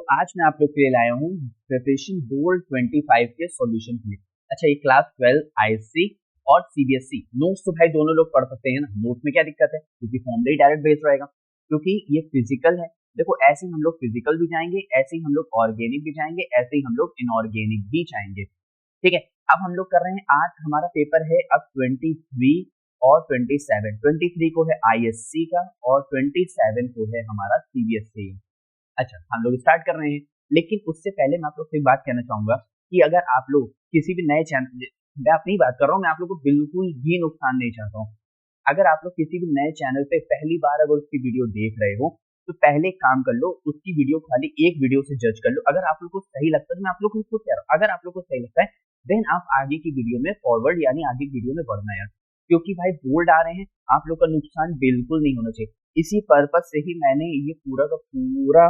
आज मैं आप लोग के लिए लाया हूँ प्रिपरेशन बोर्ड 25 के सॉल्यूशन के लिए। अच्छा, ये क्लास 12 आईएससी और सीबीएसई नोट्स तो भाई दोनों लोग पढ़ सकते हैं ना। नोट्स में क्या दिक्कत है, क्योंकि फॉर्मूला ही डायरेक्ट बेस्ड रहेगा, क्योंकि ये फिजिकल है। देखो, ऐसे ही हम लोग फिजिकल भी जाएंगे, ऐसे ही हम लोग ऑर्गेनिक भी जाएंगे, ऐसे ही हम लोग इनऑर्गेनिक भी जाएंगे। ठीक है, अब हम लोग कर रहे हैं, आज हमारा पेपर है अब 23 और 27। 23 को है आईएससी का और 27 को है हमारा सीबीएसई। अच्छा, हम लोग स्टार्ट कर रहे हैं, लेकिन उससे पहले मैं आप लोग से एक बात कहना चाहूंगा कि अगर आप लोग किसी भी नए चैनल, मैं अपनी बात कर रहा हूँ, मैं आप लोग को बिल्कुल भी नुकसान नहीं चाहता हूँ। अगर आप लोग किसी भी नए चैनल पे पहली बार अगर उसकी वीडियो देख रहे हो, तो पहले एक काम कर लो, उसकी वीडियो खाली एक वीडियो से जज कर लो। अगर आप लोग को सही लगता है तो मैं आप लोग को खुद कह रहा हूँ, अगर आप लोग को सही लगता है देन आप आगे की वीडियो में फॉरवर्ड यानी आगे की वीडियो में बढ़ना यार, क्योंकि भाई बोल्ड आ रहे हैं, आप लोग का नुकसान बिल्कुल नहीं होना चाहिए। इसी पर्पज से ही मैंने ये पूरा का पूरा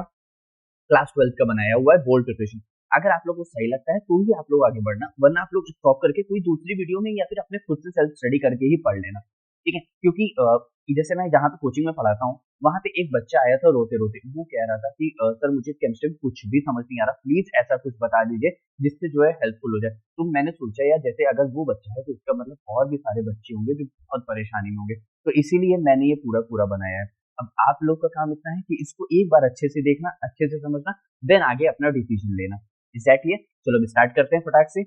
क्लास 12 का बनाया हुआ है बोर्ड प्रिपरेशन। अगर आप लोग को सही लगता है तो ही आप लोग आगे बढ़ना, वरना आप लोग स्टॉप करके कोई दूसरी वीडियो में या फिर अपने खुद से सेल्फ स्टडी करके ही पढ़ लेना। ठीक है, क्योंकि जैसे मैं जहाँ पे कोचिंग में पढ़ाता हूँ, वहाँ पे एक बच्चा आया था रोते रोते, वो कह रहा था कि सर मुझे केमिस्ट्री में कुछ भी समझ नहीं आ रहा, प्लीज ऐसा कुछ बता दीजिए जिससे जो है हेल्पफुल हो जाए। तो मैंने सोचा यार, जैसे अगर वो बच्चा है तो इसका मतलब और भी सारे बच्चे होंगे जो बहुत परेशानी में होंगे, तो इसीलिए मैंने ये पूरा पूरा बनाया है। अब आप लोग का काम इतना है कि इसको एक बार अच्छे से देखना, अच्छे से समझना, देन आगे अपना डिसीजन लेना। एग्जैक्टली है। चलो अब स्टार्ट करते हैं फटाक से।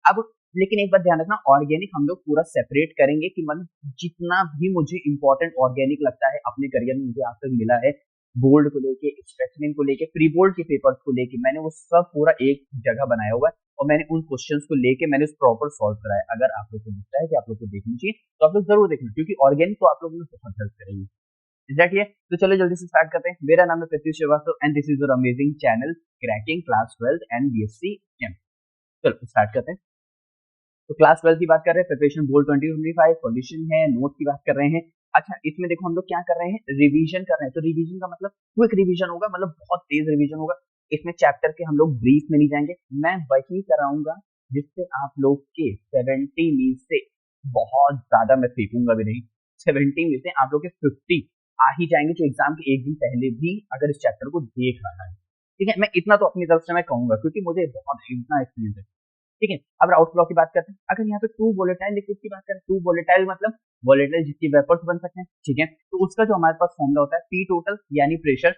अब लेकिन एक बात ध्यान रखना, ऑर्गेनिक हम लोग पूरा सेपरेट करेंगे कि मतलब जितना भी मुझे इंपॉर्टेंट ऑर्गेनिक लगता है अपने करियर में मुझे आज तक मिला है, बोर्ड को लेके, स्ट्रेचनिंग को लेके, प्री बोर्ड के पेपर्स को लेके, मैंने वो सब पूरा एक जगह बनाया हुआ है और मैंने उन क्वेश्चंस को लेके मैंने प्रॉपर सॉल्व कराया। अगर आप लोग को दिखता है कि आप लोग को देखनी चाहिए तो आप लोग जरूर देखना, क्योंकि ऑर्गेनिक तो आप लोगों में बहुत हेल्प करेंगे। एग्जैक्टली है। तो चलो जल्दी से स्टार्ट करते हैं। मेरा नाम है Pratyush Shrivastava and this is your amazing channel cracking class 12 and BSc chem. चलो स्टार्ट करते हैं। तो क्लास 12 की बात कर रहे हैं, प्रिपरेशन बोर्ड 2025 सॉल्यूशन है, नोट की बात कर रहे हैं। अच्छा, इसमें देखो हम लोग क्या कर रहे हैं, रिवीजन कर रहे हैं। तो रिवीजन का मतलब क्विक रिवीजन होगा, मतलब बहुत तेज रिवीजन होगा। इसमें चैप्टर के हम लोग ब्रीफ में नहीं जाएंगे, मैं वही कराऊंगा जिससे आप लोग के 70 में से, बहुत ज्यादा मैं फेंकूंगा भी नहीं, 70 में से आप लोग के 50 आ ही जाएंगे जो एग्जाम के एक दिन पहले भी अगर इस चैप्टर को देख रहा है। ठीक है, मैं इतना तो अपनी तरफ से मैं कहूंगा, क्योंकि मुझे बहुत इतना एक्सपीरियंस है। ठीक है, अब राउट फ्लो की बात करते हैं। अगर यहाँ पे टू वोलेटाइल लिक्विड की बात करें, टू वोलेटाइल मतलब वोलेटाइल जिसकी वेपर्स बन सकते हैं। ठीक है, तो उसका जो हमारे पास फॉर्मूला होता है पी टोटल यानी प्रेशर।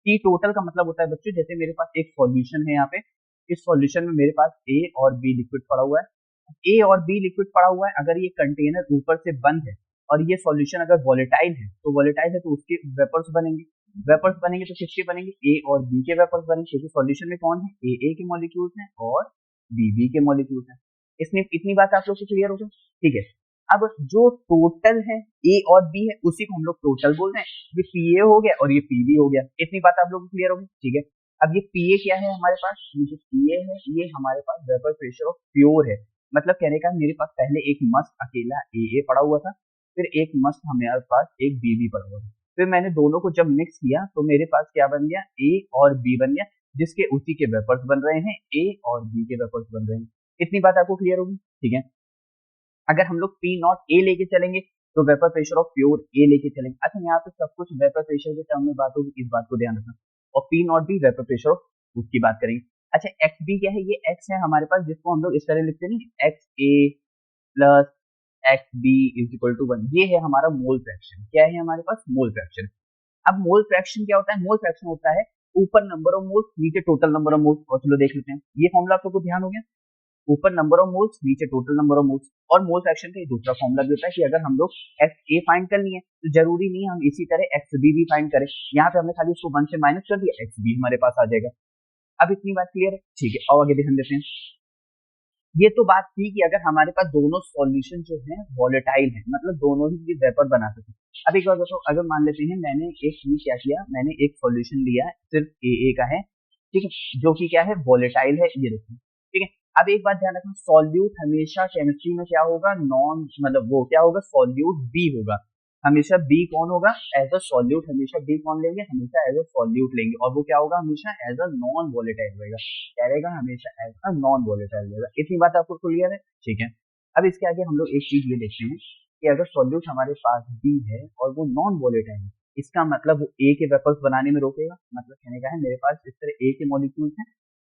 पी टोटल का मतलब होता है बच्चों, जैसे मेरे पास एक सॉल्यूशन है यहाँ पे, इस सॉल्यूशन में मेरे पास ए और बी लिक्विड पड़ा हुआ है। ए और बी लिक्विड पड़ा हुआ है, अगर ये कंटेनर ऊपर से बंद है और ये सॉल्यूशन अगर वोलेटाइल है, तो वोलेटाइल है तो उसके वेपर्स बनेंगे। वेपर्स बनेंगे तो किसके बनेंगे, ए और बी के वेपर्स बनेंगे, क्योंकि सॉल्यूशन में कौन है, ए के मॉलिक्यूल्स हैं और बीबी के मॉलिक्यूल्स हैं। इसमें इतनी बात आप लोग को क्लियर हो गई। ठीक है, अब जो टोटल है ए और बी है उसी को हम लोग टोटल बोल रहे हैं। ये पीए हो गया और ये पीबी हो गया, इतनी बात आप लोग को क्लियर हो गई। ठीक है, अब ये पीए क्या है हमारे पास, ये जो पीए है ये हमारे पास वेपर प्रेशर ऑफ प्योर है। मतलब कहने का मेरे पास पहले एक मस्त अकेला ए पड़ा हुआ था, फिर एक मस्त हमारे पास एक बीबी पड़ा हुआ था, फिर मैंने दोनों को जब मिक्स किया तो मेरे पास क्या बन गया, ए और बी बन गया, जिसके उसी के वेपर्स बन रहे हैं, ए और बी के वेपर्स बन रहे हैं। इतनी बात आपको क्लियर होगी। ठीक है, अगर हम लोग पी नॉट ए लेके चलेंगे तो वेपर प्रेशर ऑफ प्योर ए लेके चलेंगे। अच्छा, यहाँ पे सब कुछ वेपर प्रेशर के टर्म में बात होगी, इस बात को ध्यान रखना। और पी नॉट भी वेपर प्रेशर ऑफ उसकी बात करेंगे। अच्छा, एक्स बी क्या है, ये एक्स है हमारे पास, जिसको हम लोग इस तरह लिखते नहीं, X A plus X B is equal to 1। ये है हमारा मोल फ्रैक्शन। क्या है हमारे पास, मोल फ्रैक्शन। अब मोल फ्रैक्शन क्या होता है, मोल फ्रैक्शन होता है ऊपर नंबर ऑफ मोल्स नीचे टोटल नंबर ऑफ मोल्स। और चलो देख लेते हैं, ये फॉर्मूला आप लोग को ध्यान हो गया, ऊपर नंबर ऑफ मोल्स नीचे टोटल नंबर ऑफ मोल्स। और मोल फ्रैक्शन का दूसरा फॉर्मूला भी होता है कि अगर हम लोग एक्स ए फाइंड करनी है तो जरूरी नहीं हम इसी तरह एक्स बी भी फाइंड करें, यहाँ पे हमने खाली उसको 1 से माइनस कर दिया, एक्स बी हमारे पास आ जाएगा। अब इतनी बात क्लियर है। ठीक है, और आगे ध्यान देते हैं। ये तो बात थी कि अगर हमारे पास दोनों सॉल्यूशन जो है वॉलेटाइल है, मतलब दोनों ही वेपर बना सके। अब एक बात बताओ, अगर मान लेते हैं मैंने एक ये क्या किया, मैंने एक सॉल्यूशन लिया सिर्फ ए का है, ठीक है, जो कि क्या है वॉलेटाइल है, ये देखिए। ठीक है, अब एक बात ध्यान रखना, सॉल्यूट हमेशा केमिस्ट्री में क्या होगा, नॉन, मतलब वो क्या होगा, सॉल्यूट बी होगा। हमेशा बी कौन होगा, एज अ सॉल्यूट हमेशा बी कौन लेंगे, हमेशा एज अ सॉल्यूट लेंगे, और वो क्या होगा, हमेशा एज अ नॉन वॉलेटाइल रहेगा। क्या रहेगा, हमेशा एज अ नॉन वॉलेटाइल रहेगा। इतनी बात आपको क्लियर है। ठीक है, अब इसके आगे हम लोग एक चीज ये देखते हैं कि अगर सॉल्यूट हमारे पास बी है और वो नॉन वॉलेटाइल है, इसका मतलब वो ए के वेपर्स बनाने में रोकेगा। मतलब कहने का है मेरे पास इस तरह ए के मॉलिक्यूल्स हैं,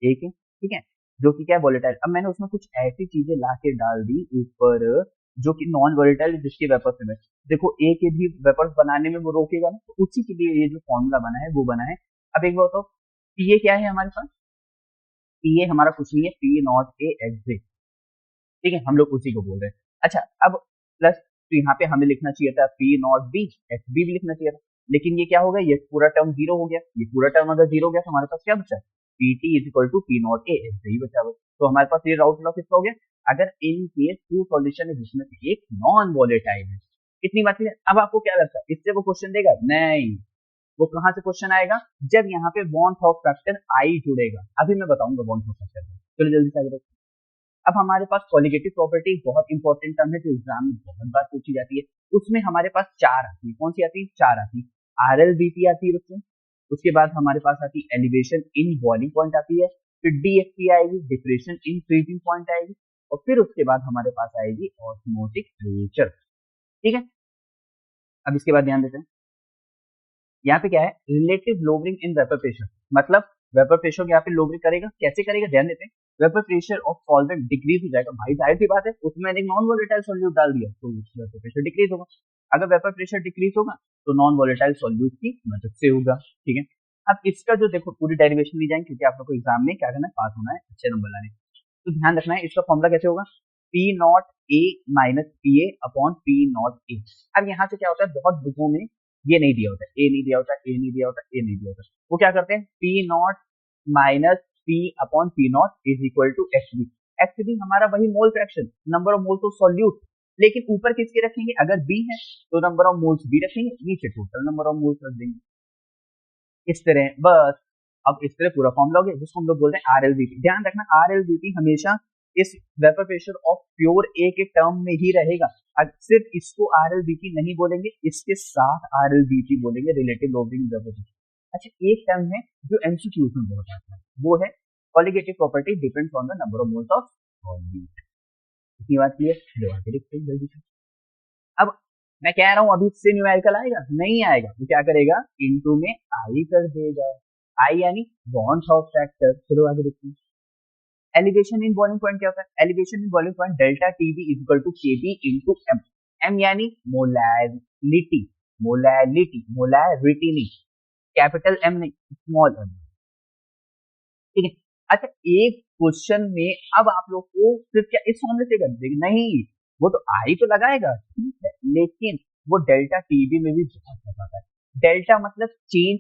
ए के, ठीक है, जो कि क्या है, वोलेटाइल। अब मैंने उसमें कुछ ऐसी चीजें ला के डाल दी ऊपर जो कि नॉन वोलेटाइल, जिसके वेपर्स में देखो ए के भी वेपर्स बनाने में वो रोकेगा ना, तो उसी के लिए ये जो फॉर्मूला बना है वो बना है। अब एक बार बताओ, पीए क्या है हमारे पास? पीए हमारा कुछ नहीं है, पी नॉट ए एग्जिट, ठीक है, हम लोग उसी को बोल रहे हैं। अच्छा, अब प्लस, तो यहाँ पे हमें लिखना चाहिए था P naught B, H B भी लिखना चाहिए था, लेकिन ये क्या हो गया, ये पूरा टर्म जीरो हो गया। ये पूरा टर्म अगर जीरो हो गया तो हमारे पास क्या बचा? P T is equal to P naught A H ही बचा हुआ। तो हमारे पास ये राउट लॉ किसका हो गया? अगर इन केस टू सॉल्यूशन है जिसमें से एक नॉन वोलेटाइल है। इतनी बात है। अब आपको क्या लगता है, इससे वो क्वेश्चन देगा? नहीं, वो कहां से क्वेश्चन आएगा? जब यहाँ पे वॉन थॉट फैक्टर आई जुड़ेगा। अभी मैं बताऊंगा वॉन थॉट फैक्टर। चलो जल्दी से आगे देखते हैं। अब हमारे पास कॉलिगेटिव प्रॉपर्टी बहुत इंपॉर्टेंट टर्म है जो एग्जाम में बहुत बार पूछी जाती है। उसमें हमारे पास चार आती है। कौन सी आती है? चार आती है। आरएलबीपी आती है बच्चों, उसके बाद हमारे पास आती है एलिवेशन इन बॉइलिंग पॉइंट आती है, फिर डीएफपी आएगी, डिप्रेशन इन फ्रीजिंग पॉइंट आएगी, और फिर उसके बाद हमारे पास आएगी ऑस्मोटिक प्रेशर, ठीक है। अब इसके बाद ध्यान देते हैं, यहाँ पे क्या है, relative lowering in vapour pressure, मतलब वेपर प्रेशर को यहाँ पे लोवरिंग करेगा। कैसे करेगा, ध्यान देते हैं। Vapour pressure of solvent decrease हो जाएगा। भाई जाहिर सी बात है, उसमें मैंने नॉन वोलेटाइल सॉल्यूट डाल दिया तो वेपर प्रेशर डिक्रीज होगा। अगर वेपर प्रेशर डिक्रीज होगा तो नॉन वोलेटाइल सॉल्यूट की मदद से होगा, ठीक है। अब इसका जो देखो पूरी डेरिवेशन ली जाएंगे, क्योंकि आप लोग को एग्जाम में क्या करना है, पास होना है, अच्छे नंबर लाने। तो ध्यान रखना है इसका फॉर्मूला कैसे होगा, P naught A minus P A upon P naught ए। अब यहाँ से क्या होता है, बहुत बुकों में ये नहीं दिया होता है, ए नहीं दिया होता, ए नहीं दिया होता, ए नहीं दिया होता। वो क्या करते हैं, P naught minus P upon P naught is equal to H B. H B हमारा वही mole fraction, number of moles of solute, लेकिन ऊपर किसके रखेंगे, अगर बी है तो नंबर ऑफ मोल्स बी रखेंगे, नीचे टोटल नंबर ऑफ मोल्स रख देंगे, इस तरह बस। अब इस तरह पूरा फॉर्मूला हो गया, जिसको हम लोग बोलते हैं आरएलबीपी। ध्यान रखना, आरएलबीपी हमेशा इस वेपर प्रेशर ऑफ प्योर ए के टर्म में ही रहेगा। सिर्फ इसको आरएलबीपी नहीं बोलेंगे, इसके साथ आरएलबीपी बोलेंगे, रिलेटिव लोवरिंग वेपर प्रेशर। अच्छा, एक टर्म है जो एमसीक्यूज में बहुत आता है, वो है colligative property depends on the number of moles of solute. इतनी बात क्लियर, जो आगे देखते हैं जल्दी से। अब मैं कह रहा हूं अभी इससे न्यूमेरिकल आएगा नहीं आएगा, तो क्या करेगा, इनटू में आई कर देगा। आई यानी बॉन्ड्स ऑफ फैक्टर। चलो आगे देखते हैं। एलिवेशन इन बॉइलिंग पॉइंट क्या होता है, elevation in boiling point delta TB is equal to KB into M. M यानी मोलैरिटी, मोलैरिटी, मोलैरिटी नहीं, कैपिटल एम नहीं, स्मॉल एम, ठीक है। अच्छा, एक क्वेश्चन में अब आप लोग को सिर्फ क्या इस फॉर्मूले से कर देंगे, नहीं, वो तो आई तो लगाएगा, ठीक है, लेकिन वो डेल्टा टीबी में भी बहुत बताता है। डेल्टा मतलब चेंज,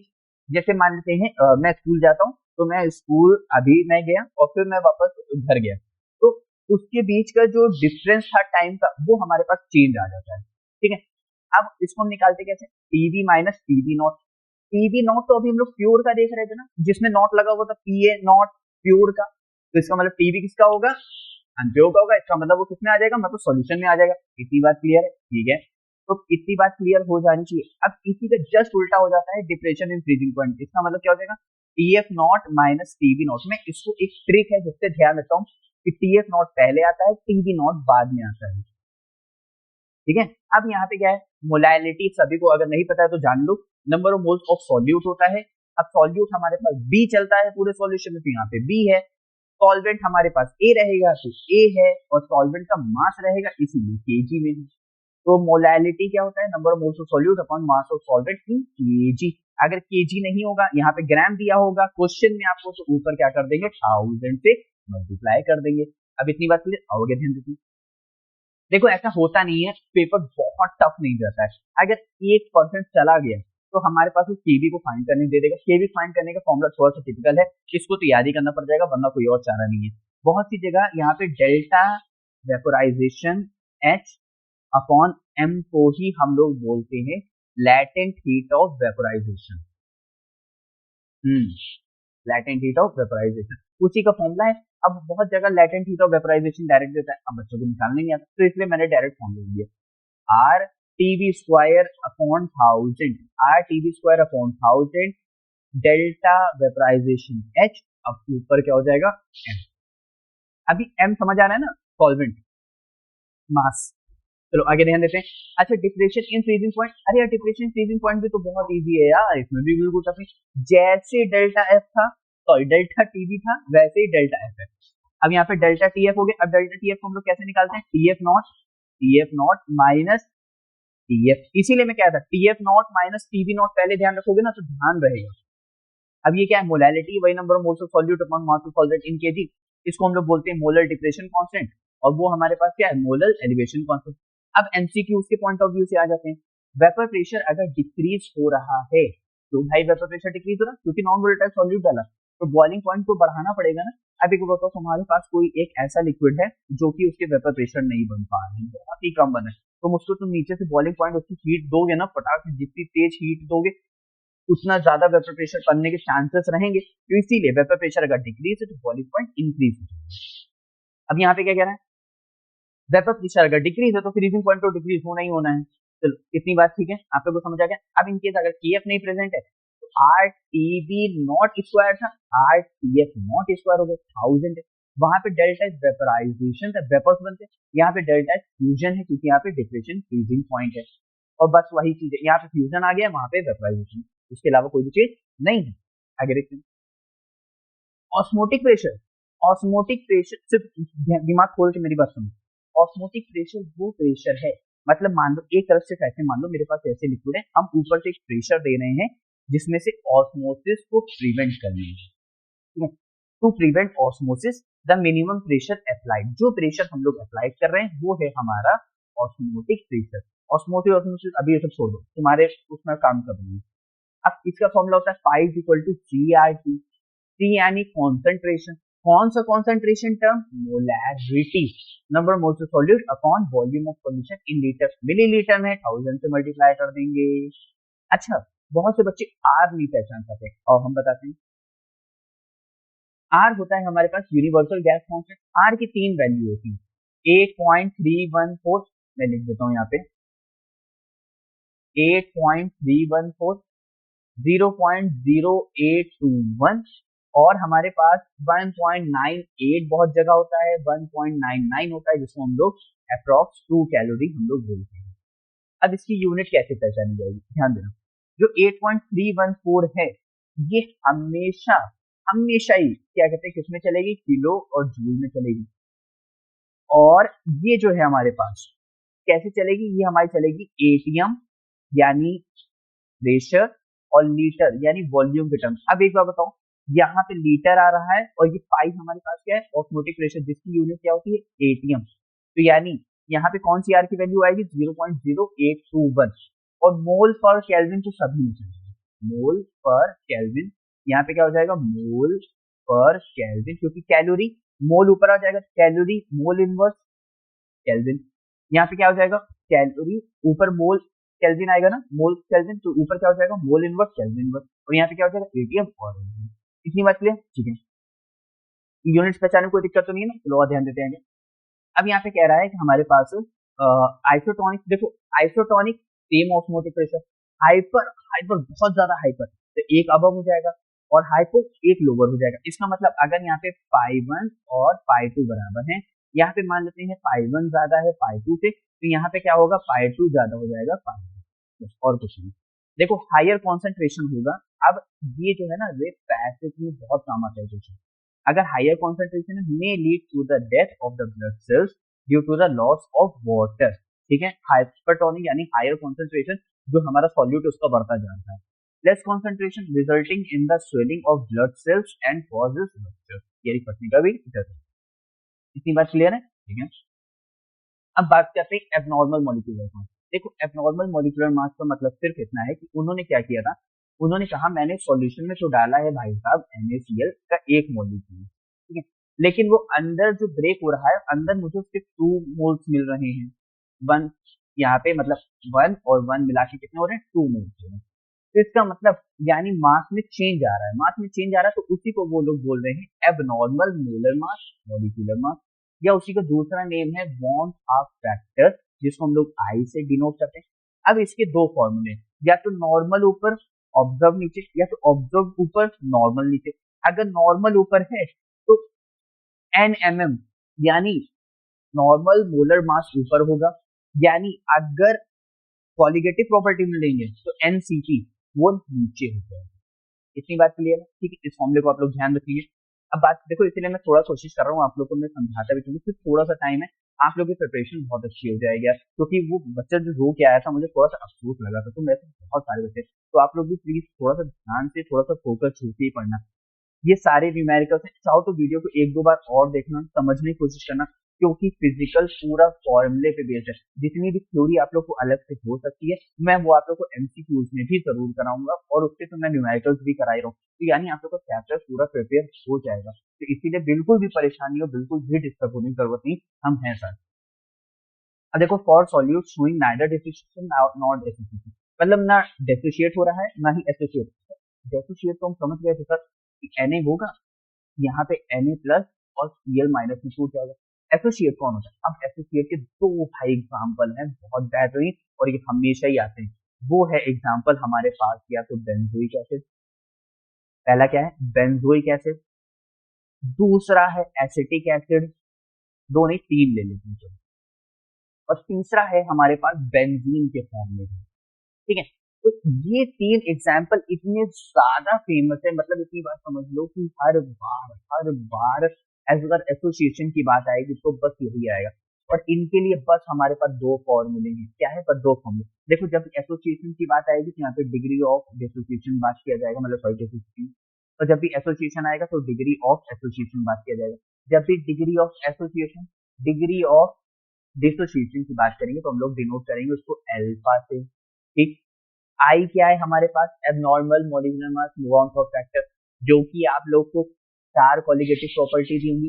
जैसे मान लेते हैं मैं स्कूल जाता हूँ, तो मैं स्कूल अभी मैं गया और फिर मैं वापस घर गया, तो उसके बीच का जो डिफरेंस था टाइम का, वो हमारे पास चेंज आ जाता है, ठीक है। अब इसको हम निकालते कैसे, TB minus TB naught. TB naught तो अभी हम लोग प्योर का देख रहे थे ना, जिसमें नॉट लगा हुआ था, पीए नॉट प्योर का, तो इसका मतलब टीबी किसका होगा, अनप्योर का होगा। इसका मतलब वो किसमें आ जाएगा, मतलब सॉल्यूशन में आ जाएगा। इतनी बात क्लियर है, ठीक है। तो इतनी बात क्लियर हो जानी चाहिए। अब इसी का जस्ट उल्टा हो जाता है डिप्रेशन इन फ्रीजिंग पॉइंट। इसका मतलब क्या हो जाएगा, TF not minus TB naught. में इसको एक ट्रिक है जिससे ध्यान रखता हूँ कि टीएफ नॉट पहले आता है, टीबी नॉट बाद में आता है, ठीक है। अब यहाँ पे क्या है, मोलैलिटी सभी को अगर नहीं पता है तो जान लो, number of moles of solute होता है। अब सॉल्यूट हमारे पास बी चलता है पूरे सॉल्यूशन में, तो यहाँ पे बी है। सॉल्वेंट हमारे पास ए रहेगा तो ए है, और सॉल्वेंट का मास रहेगा इसीलिए केजी में। तो मोलैलिटी क्या होता है, number of moles of solute upon mass of solvent in KG. अगर केजी नहीं होगा, यहाँ पे ग्राम दिया होगा क्वेश्चन में आपको, तो ऊपर क्या कर देंगे, 1000 से मल्टीप्लाई कर देंगे। अब इतनी बात क्लियर, आओगे ध्यान देते। देखो ऐसा होता नहीं है, पेपर बहुत टफ नहीं रहता है। अगर 1% चला गया तो हमारे पास उस केबी को फाइंड करने दे देगा। केबी फाइंड करने का फॉर्मूला थोड़ा सा टिपिकल है, इसको तो याद ही करना पड़ जाएगा, वरना कोई और चारा नहीं है। बहुत सी जगह यहाँ पे delta vaporisation H upon M को ही हम लोग बोलते हैं latent heat of vaporisation. Latent heat of vaporisation उसी का फॉर्मूला है। अब बहुत जगह latent heat of vaporisation direct देता है, अब बच्चों को निकालने नहीं आता, तो इसलिए मैंने डायरेक्ट फॉर्मूला दिया, R TV square upon 1000, R TV square upon 1000 delta vaporisation H. अब ऊपर क्या हो जाएगा, एम। अभी एम समझ आ रहा है ना, सॉल्वेंट मास, चलो आगे ध्यान देते हैं। अच्छा, डिप्रेशन इन फ्रीजिंग पॉइंट, अरे यार डिप्रेशन इन फ्रीजिंग पॉइंट भी तो बहुत इजी है यार, इसमें भी बिल्कुल टफ नहीं। जैसे डेल्टा एफ था, सॉरी डेल्टा टी भी था, वैसे ही डेल्टा एफ है। अब यहाँ पे डेल्टा टी एफ हो गया। अब डेल्टा टी एफ को हम लोग कैसे निकालते हैं, T F naught minus T F, इसीलिए मैं कह था T F naught minus T B naught, पहले ध्यान रखोगे ना तो ध्यान रहेगा। अब ये क्या है, मोलैलिटी, वही number of moles of solute upon mass of solvent in KG, इसको हम लोग बोलते हैं मोलर डिप्रेशन कांस्टेंट, और वो हमारे पास क्या है, मोलर एलिवेशन कांस्टेंट। अब एमसीक्यू के पॉइंट ऑफ व्यू से आ जाते हैं। वेपर प्रेशर अगर डिक्रीज हो रहा है, तो भाई वेपर प्रेशर डिक्रीज हो रहा है क्योंकि नॉन वोलेटाइल सॉल्यूट डाला, तो बॉइलिंग पॉइंट तो बढ़ाना पड़ेगा ना। अब एक बताओ, हमारे पास कोई एक ऐसा लिक्विड है जो कि उसके वेपर प्रेशर नहीं बन पा रहे हैं, बहुत ही कम बने, तो मुझको तुम नीचे से बॉइलिंग पॉइंट उसकी हीट दोगे ना, पटाख से जितनी तेज हीट दोगे उतना ज्यादा वेपर प्रेशर बनने के चांसेस रहेंगे, तो इसीलिए वेपर प्रेशर अगर डिक्रीज है तो बॉइलिंग पॉइंट इंक्रीज हो जाएगा। अब यहाँ पे क्या कह रहा है, वेपर प्रेशर अगर डिक्रीज है तो फ्रीजिंग पॉइंट तो डिक्रीज होना ही होना है। चलो इतनी बात ठीक है, आप लोगों को समझ आ गया। अब इनकेस अगर केएफ नहीं प्रेजेंट है तो R T B naught square था, R T F naught square हो गया 1000 है। वहां पे डेल्टा इज वेपराइजेशन था, वेपर्स बनते हैं, यहाँ पे डेल्टा इज फ्यूजन है क्योंकि यहाँ पे डिप्रेशन फ्रीजिंग पॉइंट है, और बस वही चीज है, यहाँ पे फ्यूजन आ गया, वहां पे वेपराइजेशन, उसके अलावा कोई भी चीज नहीं है। आगे देखते हैं ऑस्मोटिक प्रेशर। ऑस्मोटिक प्रेशर, सिर्फ दिमाग खोल के मेरी बात सुनो, ऑस्मोटिक प्रेशर वो प्रेशर है, मतलब मान लो एक तरफ से कैसे, मान लो मेरे पास ऐसे लिक्विड है, हम ऊपर से एक प्रेशर दे रहे हैं जिसमें से ऑस्मोसिस को प्रिवेंट करनी है। To prevent osmosis the minimum pressure applied, जो प्रेशर हम लोग अप्लाई कर रहे हैं वो है हमारा ऑस्मोटिक प्रेशर। ऑस्मोसिस अभी ये सब छोड़ दो, तुम्हारे उसमें काम कर रही है। अब इसका फॉर्मूला होता है 5 इक्वल टू CRT, C यानी कॉन्सेंट्रेशन, कौन सा concentration term, molarity, number of moles of solute upon volume of solution in litre, millilitre में 1000 से मल्टीप्लाई कर देंगे। अच्छा, बहुत से बच्चे आर नहीं पहचान पाते और हम बताते हैं। आर होता है हमारे पास यूनिवर्सल गैस कांस्टेंट, आर की 3 वैल्यू होती है, 8.314, मैं लिख देता हूं यहाँ पे 8.314, 0.0821, और हमारे पास 1.98 बहुत जगह होता है, 1.99 होता है, जिसको हम लोग अप्रॉक्स 2 कैलोरी हम लोग बोलते हैं। अब इसकी यूनिट कैसे पहचानी जाएगी, ध्यान देना, जो 8.314 है ये हमेशा हमेशा ही क्या कहते हैं किसमें चलेगी, किलो और जूल में चलेगी, और ये जो है हमारे पास कैसे चलेगी, ये हमारी चलेगी एटीएम यानी प्रेशर, और लीटर यानी वॉल्यूम के टर्म। अब एक बार बताओ, यहाँ पे लीटर आ रहा है और ये पाई हमारे पास क्या है, ऑस्मोटिक प्रेशर, जिसकी यूनिट क्या होती है, एटीएम, तो यानी यहाँ पे कौन सी आर की वैल्यू आएगी, 0.0821, और मोल पर केल्विन तो सभी में चलेगा, मोल पर केल्विन, यहाँ पे क्या हो जाएगा, मोल पर केल्विन, क्योंकि कैलोरी मोल ऊपर आ जाएगा, कैलोरी मोल इनवर्स केल्विन, यहाँ पे क्या हो जाएगा, कैलोरी ऊपर मोल केल्विन आएगा ना, मोल केल्विन, तो ऊपर क्या हो जाएगा, मोल इनवर्स केल्विन इनवर्स, और यहाँ पे क्या हो जाएगा, एटीएम और एटीएम। इतनी बात क्लियर, ठीक है, यूनिट्स पहचानने में कोई दिक्कत तो नहीं है ना, चलो और ध्यान देते हैं। अब यहाँ पे कह रहा है कि हमारे पास आइसोटोनिक, देखो isotonic same osmotic pressure, hyper hyper बहुत ज्यादा हाइपर तो एक अबव हो जाएगा, और हाइपो एक लोअर हो जाएगा। इसका मतलब अगर यहाँ पे phi1 और phi2 बराबर है, यहाँ पे मान लेते हैं phi1 ज्यादा है phi2 से, तो यहाँ पे क्या होगा, phi2 ज्यादा हो जाएगा phi1, और कुछ नहीं। देखो हायर कॉन्सेंट्रेशन होगा, अब ये जो है ना वे पैसिव में बहुत काम आता है, अगर higher concentration may lead to the death of the blood cells due to the loss of water, ठीक है, हाइपरटोनिक यानी हायर कॉन्सेंट्रेशन, जो हमारा सॉल्यूट उसका बढ़ता जाता है, less concentration resulting in the swelling of blood cells and causes rupture, यानी फटने का भी डर है। इतनी बात क्लियर है, ठीक है। अब बात करते हैं एबनॉर्मल मॉलिक्यूलर मास। देखो एबनॉर्मल मॉलिक्यूलर मास का मतलब सिर्फ इतना है कि उन्होंने क्या किया था, उन्होंने कहा मैंने सॉल्यूशन में तो डाला है भाई साहब NaCl का एक मॉलिक्यूल, ठीक है, लेकिन वो अंदर जो ब्रेक हो रहा है, अंदर मुझे उसके 2 मोल्स मिल रहे हैं, 1 यहाँ पे मतलब 1 और 1 मिला के कितने हो रहे हैं, 2 मोल्स हो रहे हैं, तो इसका मतलब यानी मास में चेंज आ रहा है, मास में चेंज आ रहा है, तो उसी को वो लोग बोल रहे हैं abnormal molar mass, molecular mass, या उसी का दूसरा नेम है वॉन हाफ फैक्टर, जिसको हम लोग आई से डिनोट करते हैं। अब इसके 2 फॉर्मूले, या तो नॉर्मल ऊपर ऑब्जर्व नीचे, या तो ऑब्जर्व ऊपर नॉर्मल नीचे। अगर नॉर्मल ऊपर है तो NMM यानी नॉर्मल मोलर मास ऊपर होगा, यानी अगर कॉलिगेटिव प्रॉपर्टी में लेंगे तो एनसीपी वो नीचे हो जाएगा। इतनी बात क्लियर है, ठीक है। इस फॉर्मूले को आप लोग ध्यान रखिए। अब बात देखो, इसीलिए मैं थोड़ा कोशिश कर रहा हूँ आप लोगों को मैं समझाता भी, क्योंकि थोड़ा सा टाइम है, आप लोगों की प्रिपरेशन बहुत अच्छी हो जाएगी यार। क्योंकि वो बच्चा जो रो के आया था, मुझे थोड़ा सा अफसोस लगा था, तो मेरे से बहुत सारे बच्चे, तो आप लोग भी प्लीज थोड़ा सा ध्यान से, थोड़ा सा फोकस होके ही पढ़ना। ये सारे न्यूमेरिकल्स है, चाहो तो वीडियो को एक दो बार और देखना, समझने की कोशिश करना, क्योंकि फिजिकल पूरा फॉर्मूले पे बेस्ड है। जितनी भी थ्योरी आप लोग को अलग से हो सकती है, मैं वो आप लोग को एमसीक्यूज में भी जरूर कराऊंगा, और उससे तो मैं न्यूमेरिकल्स भी करा ही रहा हूँ। तो यानी आप लोग का चैप्टर पूरा प्रिपेयर हो जाएगा। तो इसीलिए बिल्कुल भी परेशानी हो, बिल्कुल भी डिस्टर्ब होने की जरूरत नहीं, हम हैं सर। अब देखो, for solute showing neither differentiation not association, मतलब ना डिफरेंशिएट हो रहा है ना ही एसोसिएट। डिफरेंशिएट तो हम समझ गए थे सर, Na होगा, यहाँ पे Na प्लस और Cl माइनस में छूट जाएगा। एसोसिएट कौन होता है? अब एसोसिएट के दो भाई एग्जाम्पल हैं बहुत बेहतरीन, और ये हमेशा ही आते हैं। वो है एग्जाम्पल हमारे पास, या तो बेंजोइक एसिड, पहला क्या है बेंजोइक एसिड, दूसरा है एसिटिक एसिड, दो नहीं तीन ले लेते हैं, और तीसरा है हमारे पास बेंजीन के फॉर्म में, ठीक है। तो ये तीन एग्जाम्पल इतने ज्यादा फेमस है, मतलब इतनी बात समझ लो कि हर बार अगर एसोसिएशन की बात आएगी तो बस यही आएगा। और इनके लिए बस हमारे पास दो फॉर्मूले हैं, क्या है, बस दो फॉर्मूले। देखो, जब एसोसिएशन की बात आएगी तो यहाँ पे डिग्री ऑफ डिसोसिएशन बात किया जाएगा, मतलब सॉरी, और जब भी एसोसिएशन आएगा तो डिग्री ऑफ एसोसिएशन बात किया जाएगा। जब भी degree of association, degree of dissociation की बात करेंगे तो हम लोग डिनोट करेंगे उसको अल्फा से, ठीक। आई क्या है हमारे पास, abnormal molecular mass neutron for factor, जो कि आप लोग को चार कॉलिगेटिव प्रॉपर्टी देंगी,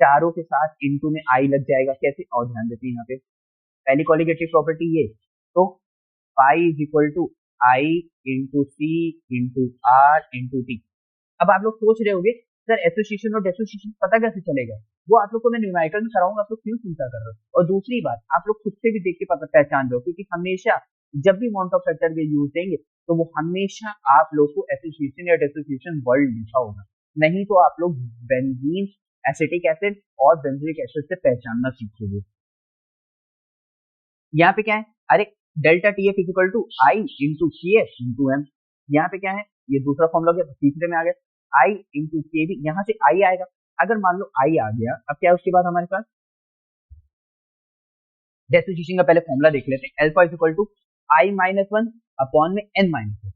चारों के साथ इनटू में आई लग जाएगा। कैसे, और ध्यान देते हैं यहाँ पे पहली कॉलिगेटिव प्रॉपर्टी ये, तो pi is equal to I into C into R into T. अब आप लोग सोच रहे होंगे सर एसोसिएशन और डेसोसिएशन पता कैसे चलेगा, वो आप लोग को मैं न्यूमेरिकल में कराऊंगा, आप लोग क्यों चिंता कर रहे हो। और दूसरी बात, आप लोग खुद से भी देख के पता पहचान लो, क्योंकि हमेशा जब भी मॉन्ट ऑफ फैक्टर के यूज देंगे तो वो हमेशा आप लोग को एसोसिएशन या डेसोसिएशन वर्ड लिखा होगा, नहीं तो आप लोग बेंजीन, एसिटिक एसिड और बेंजोइक एसिड से पहचानना सीखोगे। यहाँ पे क्या है, अरे delta T F equal to I into C F into M. यहाँ पे क्या है, ये दूसरा फॉर्मूला गया, तीसरे में आ गया आई इंटू के बी, यहाँ से आई आएगा। अगर मान लो आई आ गया, अब क्या है उसके बाद हमारे पास डेसोसिएशन का पहले फॉर्मूला देख लेते हैं, alpha is equal to I minus one upon में N minus one,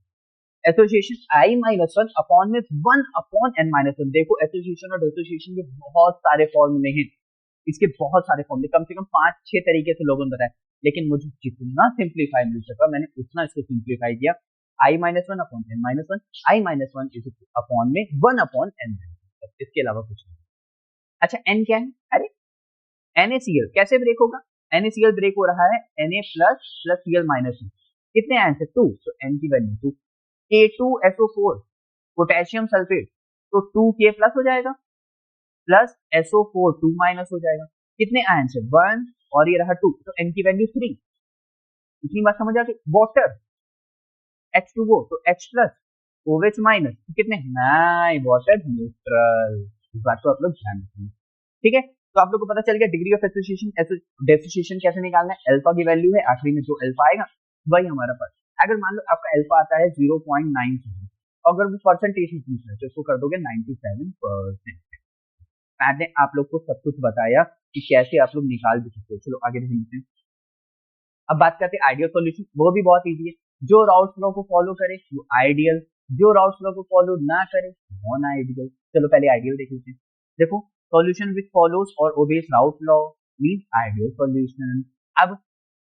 association I minus one upon में one upon N minus one. देखो एसोसिएशन और डेसोसिएशन के बहुत सारे फॉर्मूले हैं, इसके बहुत सारे फॉर्मूले, कम से कम 5-6 तरीके से लोगों ने बताया, लेकिन मुझे जितना सिंप्लीफाई मिल सका मैंने उतना इसको सिंप्लीफाई किया। I minus one upon N minus one, I minus one is upon में वन अपॉन एन, इसके अलावा कुछ नहीं। अच्छा एन क्या है, अरे NaCl कैसे ब्रेक होगा, NaCl ब्रेक हो रहा है Na plus plus Cl minus में, कितने आयन से 2, तो N की वैल्यू 2, K2SO4 पोटेशियम सल्फेट, तो 2K प्लस हो जाएगा प्लस SO4 2 माइनस हो जाएगा, कितने आयन से 1, और ये रहा 2, तो N की वैल्यू 3। इतनी बात समझ आ गई। वाटर H2O, तो H प्लस OH माइनस, कितने 9, वाटर न्यूट्रल। इस बात को आप लोग ध्यान रखेंगे, ठीक है। तो आप लोग को पता चल गया डिग्री ऑफ एसोसिएशन, डेसोसिएशन कैसे निकालना है, अल्फा की वैल्यू है, आखिरी में जो अल्फा आएगा वही हमारा पास। अगर मान लो आपका अल्फा आता है 0.97, अगर वो परसेंटेज में पूछ रहे तो इसको कर दोगे 97%। मैंने आप लोग को सब कुछ बताया कि कैसे आप लोग निकाल भी सकते हो। चलो आगे देखते हैं। अब बात करते हैं आइडियल सॉल्यूशन, वो भी बहुत इजी है। जो राउल्स लॉ को फॉलो करे वो आइडियल, जो राउल्स लॉ को फॉलो ना करे नॉन आइडियल। चलो पहले आइडियल देख लेते हैं। देखो, सॉल्यूशन विच फॉलोज और obeys Raoult's law means ideal solution. अब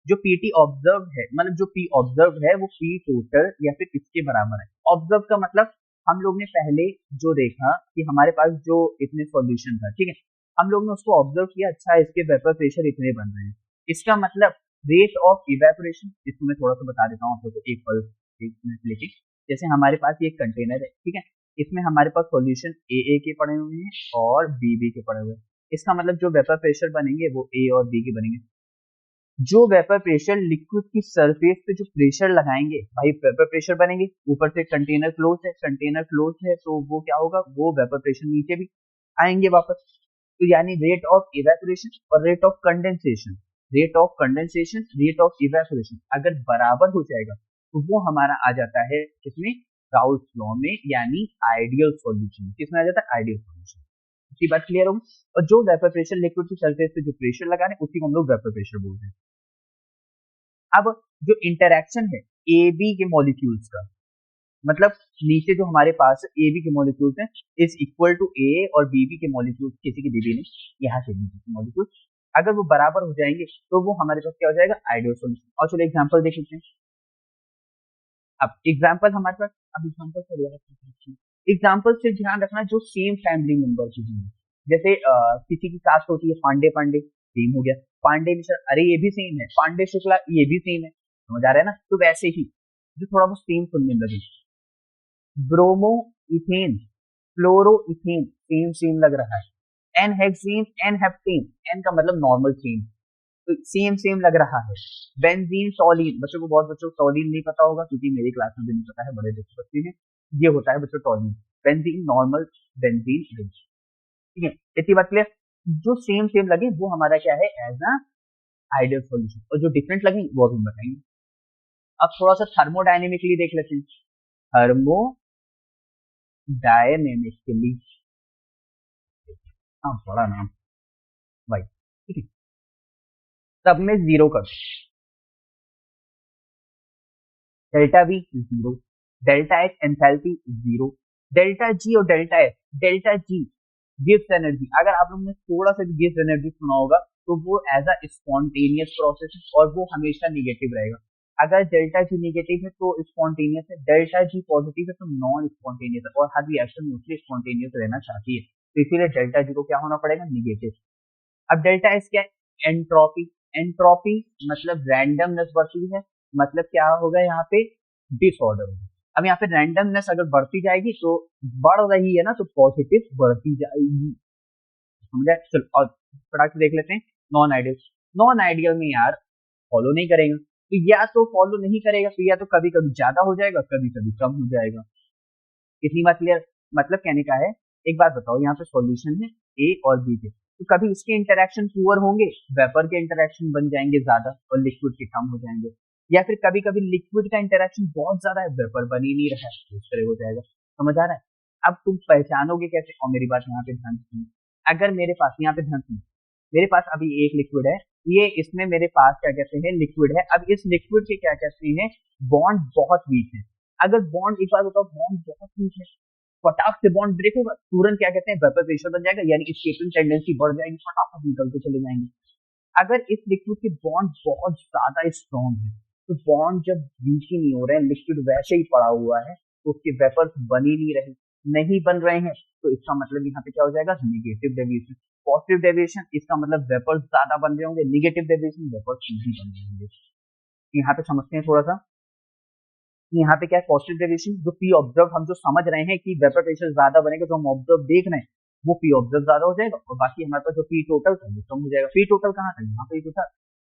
जो पीटी ऑब्जर्व है, मतलब जो पी ऑब्जर्व है वो पी टोटल या फिर इसके बराबर है। ऑब्जर्व का मतलब हम लोग ने पहले जो देखा कि हमारे पास जो इतने सॉल्यूशन था, ठीक है, हम लोग ने उसको ऑब्जर्व किया, अच्छा इसके वेपर प्रेशर इतने बन रहे हैं, इसका मतलब रेट ऑफ इवेपोरेशन, इसको मैं थोड़ा सा बता देता हूँ आप लोगों को, एक पल एक मिनट लेके। जैसे हमारे पास ये एक कंटेनर है, ठीक है, इसमें हमारे पास सॉल्यूशन ए के पड़े हुए हैं और बी के पड़े हुए हैं। इसका मतलब जो वेपर प्रेशर बनेंगे वो ए और बी के बनेंगे। जो वेपर प्रेशर लिक्विड की सरफेस पे जो प्रेशर लगाएंगे भाई वेपर प्रेशर बनेंगे। ऊपर से कंटेनर क्लोज है तो वो क्या होगा, वो वेपर प्रेशर नीचे भी आएंगे वापस। तो यानी रेट ऑफ इवेपोरेशन और rate of condensation, rate of condensation, rate of evaporation अगर बराबर हो जाएगा तो वो हमारा आ जाता है किसमें, राउल्स लॉ में, यानी आइडियल सॉल्यूशन। किसमें आ जाता है, आइडियल सॉल्यूशन। उसकी बात क्लियर होगी। और जो वेपर प्रेशर लिक्विड की सरफेस पे जो प्रेशर लगा रहे हैं उसी को हम लोग वेपर प्रेशर बोलते हैं। अब जो इंटरेक्शन है ए बी के मॉलिक्यूल्स का, मतलब नीचे जो हमारे पास ए बी के मॉलिक्यूल्स हैं इज इक्वल टू ए और बी बी के मॉलिक्यूल्स, किसी की बीबी नहीं, यहाँ से नीचे के मॉलिक्यूल्स अगर वो बराबर हो जाएंगे तो वो हमारे पास क्या हो जाएगा, आइडियल सॉल्यूशन। और चलो एग्जांपल देख लेते हैं। अब एग्जांपल हमारे पास, अब एग्जांपल से ध्यान रखना जो सेम फैमिली मेंबर की होंगे। जैसे किसी की कास्ट होती है पांडे, पांडे सेम हो गया, पांडे मिश्रा, अरे ये भी सेम है, पांडे शुक्ला ये भी सेम है, समझ आ रहा है ना। तो वैसे ही जो थोड़ा बहुत सेम सुनने लगे, bromo ethane, fluoro ethane same same लग रहा है, N hexane, N heptane, N का मतलब नॉर्मल चेन, तो सेम सेम लग रहा है। बेंजीन, टॉलिन, बच्चों को बहुत बच्चों को टॉलिन नहीं पता होगा क्योंकि मेरी क्लास में भी नहीं पता है, बड़े बच्चे हैं, ये होता है बच्चों टॉलिन, बेंजीन, नॉर्मल बेंजीन रिंग, ठीक है, इतनी बात क्लियर। जो सेम सेम लगे वो हमारा क्या है, एज अ आइडियल सॉल्यूशन, और जो डिफरेंट लगे वो हम बताएंगे। अब थोड़ा सा थर्मोडायनेमिकली देख लेते हैं। थर्मोडायनेमिकली, हाँ बड़ा नाम भाई, ठीक है, सब में जीरो कर, delta V zero, delta H enthalpy zero, delta G और delta S, delta G gives energy, अगर आप लोगों ने थोड़ा सा भी गिव्स एनर्जी सुना होगा तो वो एज अ स्पॉन्टेनियस प्रोसेस और वो हमेशा निगेटिव रहेगा। अगर डेल्टा जी निगेटिव है तो स्पॉन्टेनियस है, डेल्टा जी पॉजिटिव है तो नॉन स्पॉन्टेनियस है, और हर रिएक्शन मोस्टली स्पॉन्टेनियस रहना चाहती है, तो इसीलिए डेल्टा जी को क्या होना पड़ेगा, निगेटिव। अब डेल्टा एस क्या है, एंट्रोपी, एंट्रोपी मतलब रैंडमनेस बढ़ती है, मतलब क्या होगा यहाँ पे, डिसऑर्डर होगा। अब यहाँ पे रैंडमनेस अगर बढ़ती जाएगी तो बढ़ रही है ना, तो पॉजिटिव बढ़ती जाएगी, समझा। चलो और फटाक से देख लेते हैं नॉन आइडियल। नॉन आइडियल में यार फॉलो नहीं करेगा, तो या तो फॉलो नहीं करेगा तो या तो कभी कभी ज्यादा हो जाएगा, कभी कभी कम हो जाएगा, इतनी बात क्लियर। मतलब कहने का है, एक बात बताओ, यहाँ पे सॉल्यूशन है ए और बी के, तो कभी इसके इंटरेक्शन पुअर होंगे, वेपर के इंटरेक्शन बन जाएंगे ज्यादा और लिक्विड के कम हो जाएंगे, या फिर कभी कभी लिक्विड का इंटरेक्शन बहुत ज्यादा है, वेपर बन ही नहीं रहा है, तो इस तरह हो जाएगा, समझ आ रहा है। अब तुम पहचानोगे कैसे, और मेरी बात यहाँ पे ध्यान सुनिए, अगर मेरे पास यहाँ पे ध्यान सुनिए, मेरे पास अभी एक लिक्विड है, ये इसमें मेरे पास क्या कहते हैं, लिक्विड है। अब इस लिक्विड के क्या कहते हैं, बॉन्ड बहुत वीक है। अगर बॉन्ड, एक बात बताओ, बॉन्ड बहुत वीक है, फटाक से बॉन्ड ब्रेक होगा, तुरंत क्या कहते हैं, वेपर प्रेशर बन जाएगा, यानी स्केपिंग टेंडेंसी बढ़ जाएगी, फटाफट निकलते चले जाएंगे। अगर इस लिक्विड के बॉन्ड बहुत ज्यादा स्ट्रॉन्ग है, तो बॉन्ड जब वीक ही नहीं हो रहे हैं, लिक्विड वैसे ही पड़ा हुआ है, तो उसके वेपर्स बन ही नहीं रहे, नहीं बन रहे हैं, तो इसका मतलब यहाँ पे क्या हो जाएगा, निगेटिव डेविएशन। पॉजिटिव डेविएशन इसका मतलब वेपर्स ज्यादा बन रहे होंगे, निगेटिव डेविएशन वेपर्स नहीं बन रहे होंगे। यहाँ पे समझते हैं थोड़ा सा, यहाँ पे क्या है, पॉजिटिव डेविएशन, जो पी ऑब्जर्व हम जो समझ रहे हैं कि वेपर प्रेशर ज्यादा बनेगा, जो हम ऑब्जर्व देख रहे हैं वो पी ऑब्जर्व ज्यादा हो जाएगा, और बाकी हमारे पास जो पी टोटल था वो कम हो जाएगा। पी टोटल कहाँ था, यहाँ पे तो था,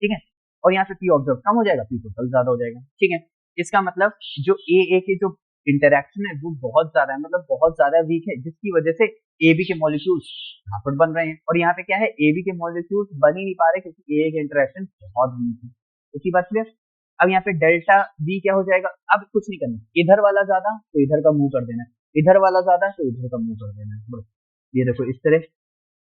ठीक है, और यहाँ पे पी ऑब्जर्व कम हो जाएगा, पी टोटल ज्यादा हो जाएगा, ठीक है। इसका मतलब जो ए के जो इंटरेक्शन है वो बहुत ज्यादा है, मतलब बहुत ज्यादा वीक है, जिसकी वजह से ए बी के मॉलिक्यूल्स यहाँ पर बन रहे हैं, और यहाँ पे क्या है, ए बी के मॉलिक्यूल्स बन ही नहीं पा रहे क्योंकि ए के इंटरेक्शन बहुत वीक है, इसी बात क्लियर। अब यहाँ पे डेल्टा बी क्या हो जाएगा, अब कुछ नहीं करना, इधर वाला ज्यादा तो इधर का मुंह कर देना, इधर वाला ज्यादा तो इधर का मुंह कर देना, बस ये देखो इस तरह,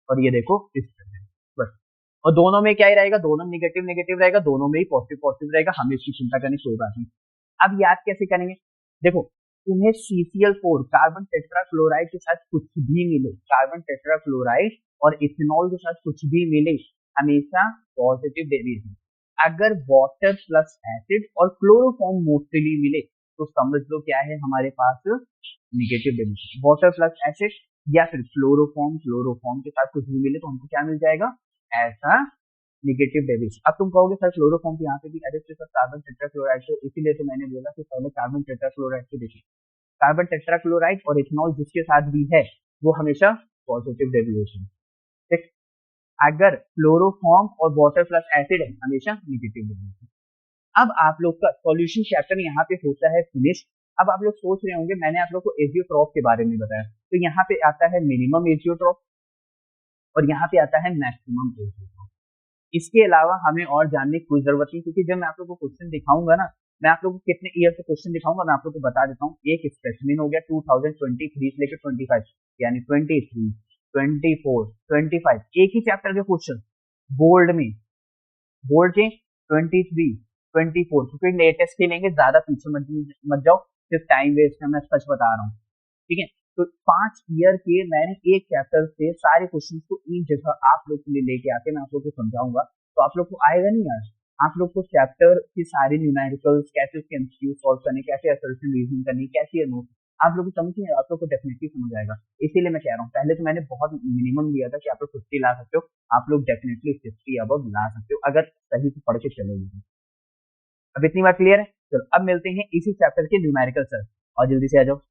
और ये देखो इस तरह, बस। और दोनों में क्या ही रहेगा, दोनों नेगेटिव नेगेटिव रहेगा, दोनों में ही पॉजिटिव पॉजिटिव रहेगा, हमें इसकी चिंता करने की कोई बात नहीं। अब याद कैसे करेंगे, देखो तुम्हें CCl4 कार्बन टेट्राक्लोराइड के साथ कुछ भी मिले, कार्बन टेट्राक्लोराइड और इथेनॉल के साथ कुछ भी मिले, हमेशा पॉजिटिव डेविएशन। अगर वाटर प्लस एसिड और क्लोरोफॉर्म मोस्टली मिले तो समझ लो क्या है हमारे पास, negative deviation. Water plus acid या फिर क्लोरोफॉर्म, क्लोरोफॉर्म के साथ कुछ भी मिले तो हमको क्या मिल जाएगा, ऐसा निगेटिव डेविएशन। अब तुम कहोगे सर क्लोरोफॉर्म यहाँ पे भी एडिड के साथ कार्बन टेट्राक्लोराइड, तो इसीलिए तो मैंने बोला कि पहले कार्बन टेट्राक्लोराइड को देखिए, कार्बन टेट्राक्लोराइड और इथेनॉल जिसके साथ भी है वो हमेशा पॉजिटिव डेविएशन, ठीक। अगर क्लोरोफॉर्म और वाटर प्लस एसिड है हमेशा निगेटिव डेविएशन। अब आप लोग का सॉल्यूशन चैप्टर यहाँ पे होता है फिनिश। अब आप लोग सोच रहे होंगे मैंने आप लोग को एजियोट्रॉप के बारे में बताया, तो यहाँ पे आता है मिनिमम एजियोट्रॉप और यहाँ पे आता है मैक्सिमम एजियोट्रॉप। इसके अलावा हमें और जानने की कोई जरूरत नहीं, क्योंकि जब मैं आप लोग को क्वेश्चन दिखाऊंगा ना, मैं आप लोग को कितने ईयर से क्वेश्चन दिखाऊंगा मैं आप लोग को बता देता हूँ। एक स्पेसिमेन हो गया 2023 से लेकर 25, यानी 23, 24, 25, एक ही चैप्टर के क्वेश्चन बोर्ड में, बोर्ड के 23, 24, क्योंकि लेटेस्ट के लेंगे, ज्यादा पीछे मत जाओ, सिर्फ टाइम वेस्ट है, मैं सच बता रहा हूँ, ठीक है। तो 5 ईयर के मैंने एक चैप्टर से सारे क्वेश्चन को एक जगह आप लोग के लिए लेके आके मैं आप लोग को समझाऊंगा, तो आप लोग को आएगा नहीं यार। आप लोग को चैप्टर की सारी न्यूमेरिकल्स, कैसे उसके एमसीक्यू सॉल्व करने, कैसे असर्शन रीजनिंग करनी, कैसे है नोट, आप लोग को समझ नहीं, आप लोग को डेफिनेटली समझ आएगा। इसीलिए मैं कह रहा हूँ, पहले तो मैंने बहुत मिनिमम लिया था कि आप लोग 50 ला सकते हो, आप लोग डेफिनेटली 50 अबव ला सकते हो अगर सही से पढ़ के चलोगे। अब इतनी बात क्लियर है। चलो अब मिलते हैं इसी चैप्टर के न्यूमेरिकल सर, और जल्दी से आ जाओ।